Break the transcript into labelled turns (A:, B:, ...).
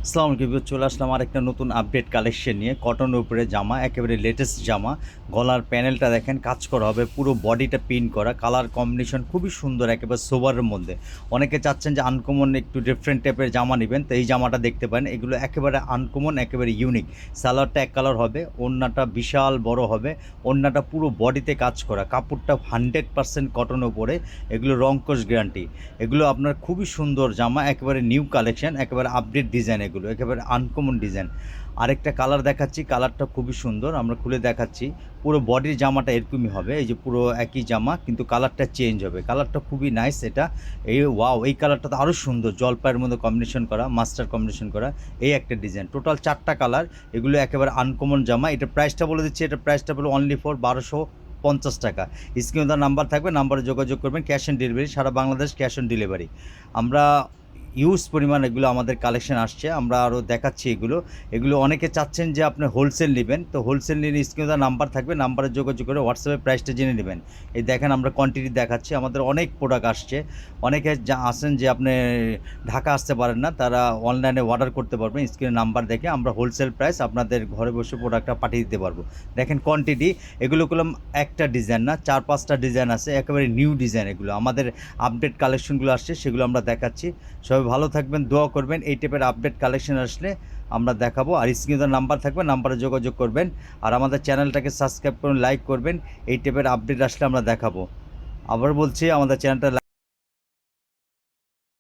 A: আসসালামু আলাইকুম, চলে আসলাম আর একটা নতুন আপডেট কালেকশন নিয়ে। কটনের উপরে জামা, একেবারে লেটেস্ট জামা। গলার প্যানেলটা দেখেন কাজ করা হবে, পুরো বডিটা প্রিন্ট করা, কালার কম্বিনেশন খুবই সুন্দর, একেবারে সোবারের মধ্যে। অনেকে চাচ্ছেন যে আনকমন একটু ডিফারেন্ট টাইপের জামা নেবেন, তো এই জামাটা দেখতে পারেন। এগুলো একেবারে আনকমন, একেবারে ইউনিক। সালোয়ারটা এক কালার হবে, ওড়নাটা বিশাল বড় হবে, ওড়নাটা পুরো বডিতে কাজ করা, কাপড়টা 100% কটনের উপরে। এগুলো রংকশ গ্যারান্টি। এগুলো আপনার খুবই সুন্দর জামা, একেবারে নিউ কালেকশন, একেবারে আপডেট ডিজাইন, এগুলো একেবারে আনকমন ডিজাইন। আরেকটা কালার দেখাচ্ছি, কালারটা খুবই সুন্দর, আমরা খুলে দেখাচ্ছি। পুরো বডির জামাটা এরকমই হবে, এই যে পুরো একই জামা কিন্তু কালারটা চেঞ্জ হবে, কালারটা খুবই নাইস। এটা এই ওয়াও, এই কালারটা তো আরও সুন্দর, জলপাইয়ের মধ্যে কম্বিনেশন করা, মাস্টার কম্বিনেশন করা। এই একটা ডিজাইন, টোটাল 4টা কালার। এগুলো একেবারে আনকমন জামা। এটা প্রাইসটা বলে দিচ্ছি, এটা প্রাইসটা বলে অনলি ফর 1250 টাকা। স্ক্রিনে তার নাম্বার থাকবে, নাম্বারে যোগাযোগ করবেন। ক্যাশ অন ডেলিভারি, সারা বাংলাদেশ ক্যাশ অন ডেলিভারি। আমরা হিউজ পরিমাণ এগুলো আমাদের কালেকশন আসছে, আমরা আরও দেখাচ্ছি এগুলো। এগুলো অনেকে চাচ্ছেন যে আপনি হোলসেল নেবেন, তো হোলসেল নিলে স্ক্রিনে তার নাম্বার থাকবে, নাম্বারে যোগাযোগ করে হোয়াটসঅ্যাপে প্রাইসটা জেনে নেবেন। এই দেখেন আমরা কোয়ান্টিটি দেখাচ্ছি, আমাদের অনেক প্রোডাক্ট আসছে। অনেকে যা আসেন যে আপনি ঢাকা আসতে পারেন না, তারা অনলাইনে অর্ডার করতে পারবেন। স্ক্রিনে নাম্বার দেখে আমরা হোলসেল প্রাইস আপনাদের ঘরে বসে প্রোডাক্টটা পাঠিয়ে দিতে পারবো। দেখেন কোয়ান্টিটি, এগুলো করলাম একটা ডিজাইন না, 4-5টা ডিজাইন আছে, একেবারে নিউ ডিজাইন। এগুলো আমাদের আপডেট কালেকশনগুলো আসছে, সেগুলো আমরা দেখাচ্ছি। সবাই ভালো থাকবেন, দোয়া করবেন। এই টাইপের আপডেট কালেকশন আসলে আমরা দেখাবো। আর স্ক্রিনে নাম্বার থাকবে, নাম্বারে যোগাযোগ করবেন। আর আমাদের চ্যানেলটাকে সাবস্ক্রাইব করুন, লাইক করবেন। এই টাইপের আপডেট আসলে আমরা দেখাবো। আবার বলছি, আমাদের চ্যানেলটা